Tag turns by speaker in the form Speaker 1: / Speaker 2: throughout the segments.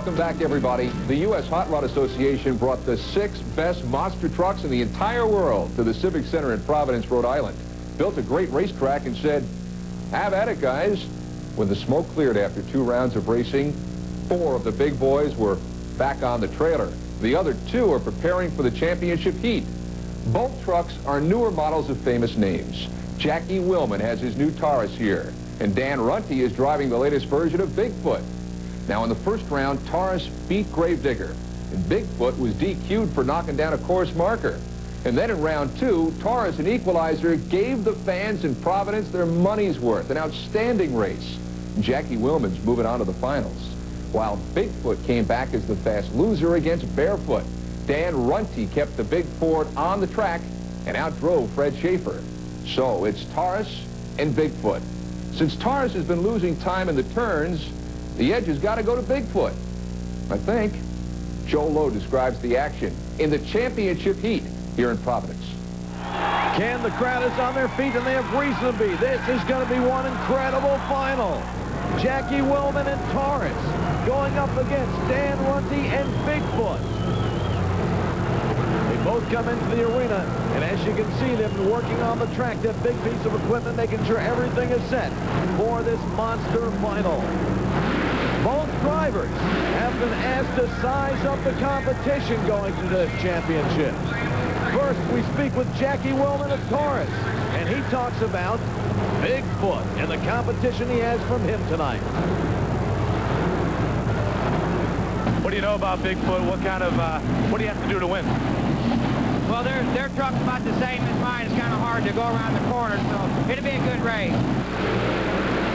Speaker 1: Welcome back, everybody. The U.S. Hot Rod Association brought the 6 best monster trucks in the entire world to the Civic Center in Providence, Rhode Island. Built a great racetrack and said, "Have at it, guys." When the smoke cleared after 2 rounds of racing, 4 of the big boys were back on the trailer. The other 2 are preparing for the championship heat. Both trucks are newer models of famous names. Jackie Willman has his new Taurus here, and Dan Runte is driving the latest version of Bigfoot. Now, in the first round, Taurus beat Gravedigger, and Bigfoot was DQ'd for knocking down a course marker. And then in round 2, Taurus, an equalizer, gave the fans in Providence their money's worth. An outstanding race. Jackie Willman's moving on to the finals, while Bigfoot came back as the fast loser against Barefoot. Dan Runte kept the big Ford on the track and outdrove Fred Schaefer. So it's Taurus and Bigfoot. Since Taurus has been losing time in the turns, the edge has got to go to Bigfoot, I think. Joe Lowe describes the action in the championship heat here in Providence.
Speaker 2: Ken, the crowd is on their feet, and they have reason to be. This is going to be one incredible final. Jackie Willman and Taurus going up against Dan Runte and Bigfoot. They both come into the arena, and as you can see, they've been working on the track, that big piece of equipment, making sure everything is set for this monster final. Both drivers have been asked to size up the competition going to this championship. First, we speak with Jackie Willman of Taurus, and he talks about Bigfoot and the competition he has from him tonight.
Speaker 3: What do you know about Bigfoot? What do you have to do to win?
Speaker 4: Well, their truck's about the same as mine. It's kind of hard to go around the corner, so it'll be a good race.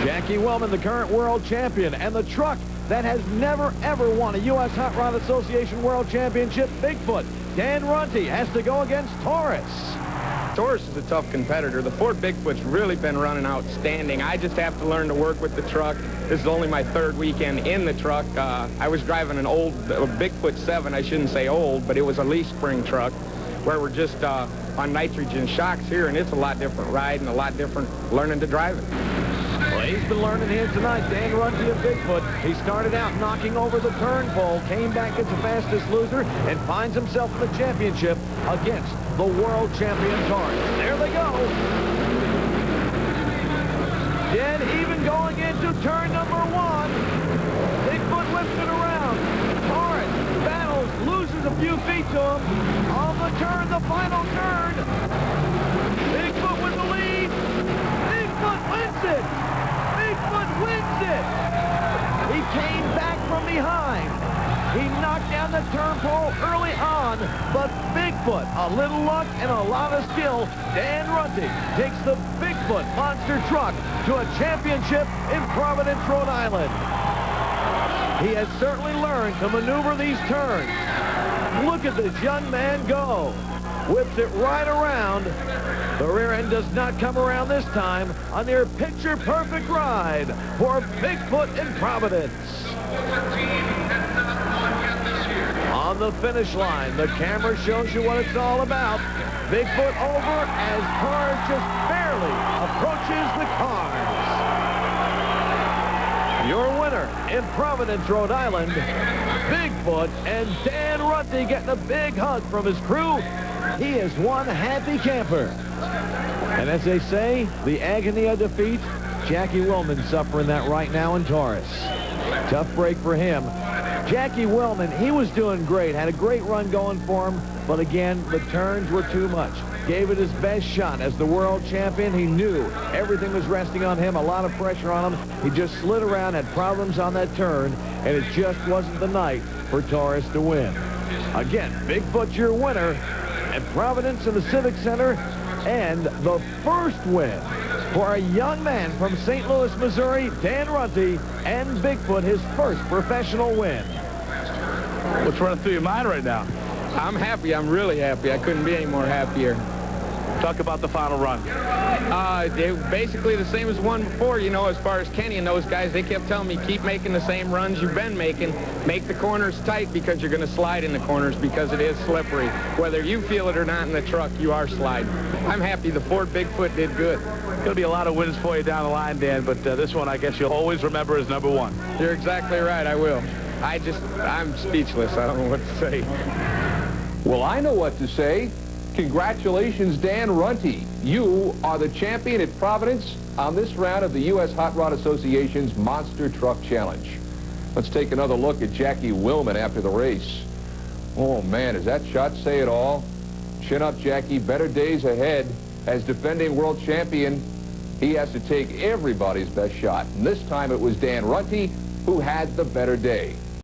Speaker 2: Jackie Willman, the current world champion, and the truck that has never, ever won a U.S. Hot Rod Association World Championship, Bigfoot. Dan Runte has to go against Taurus.
Speaker 5: Taurus is a tough competitor. The Ford Bigfoot's really been running outstanding. I just have to learn to work with the truck. This is only my 3rd weekend in the truck. I was driving an old Bigfoot 7. I shouldn't say old, but it was a leaf spring truck where we're just on nitrogen shocks here, and it's a lot different ride and a lot different learning to drive it.
Speaker 2: Well, he's been learning here tonight, Dan Runte of Bigfoot. He started out knocking over the turn pole, came back as the fastest loser, and finds himself in the championship against the world champion Taurus. There they go. Then even going into turn number 1, Bigfoot whips it around. Taurus battles, loses a few feet to him. On the turn, the final turn. Bigfoot with the lead. Bigfoot wins it. Bigfoot wins it. He came back from behind. He knocked down the turn pole early on, but Bigfoot, a little luck and a lot of skill, Dan Runte takes the Bigfoot monster truck to a championship in Providence, Rhode Island. He has certainly learned to maneuver these turns. Look at this young man go. Whips it right around. The rear end does not come around this time. A near picture-perfect ride for Bigfoot in Providence. On the finish line, the camera shows you what it's all about. Bigfoot over as Taurus just barely approaches the cars. Your winner in Providence, Rhode Island, Bigfoot, and Dan Runte getting a big hug from his crew. He is one happy camper. And as they say, the agony of defeat, Jackie Willman suffering that right now in Taurus. Tough break for him. Jackie Willman, he was doing great, had a great run going for him, but again, the turns were too much. Gave it his best shot as the world champion. He knew everything was resting on him, a lot of pressure on him. He just slid around, had problems on that turn, and it just wasn't the night for Taurus to win. Again, Bigfoot your winner at Providence in the Civic Center, and the first win for a young man from St. Louis, Missouri, Dan Runte, and Bigfoot, his first professional win.
Speaker 3: What's running through your mind right now?
Speaker 5: I'm happy. I'm really happy. I couldn't be any more happier.
Speaker 3: Talk about the final run.
Speaker 5: They basically the same as one before, you know, as far as Kenny and those guys. They kept telling me, keep making the same runs you've been making. Make the corners tight because you're going to slide in the corners because it is slippery. Whether you feel it or not in the truck, you are sliding. I'm happy the Ford Bigfoot did good.
Speaker 3: Going to be a lot of wins for you down the line, Dan, but this one I guess you'll always remember as #1.
Speaker 5: You're exactly right. I will. I'm speechless. I don't know what to say.
Speaker 1: Well, I know what to say. Congratulations, Dan Runte. You are the champion at Providence on this round of the U.S. Hot Rod Association's Monster Truck Challenge. Let's take another look at Jackie Willman after the race. Oh, man, does that shot say it all? Chin up, Jackie. Better days ahead. As defending world champion, he has to take everybody's best shot. And this time it was Dan Runte who had the better day.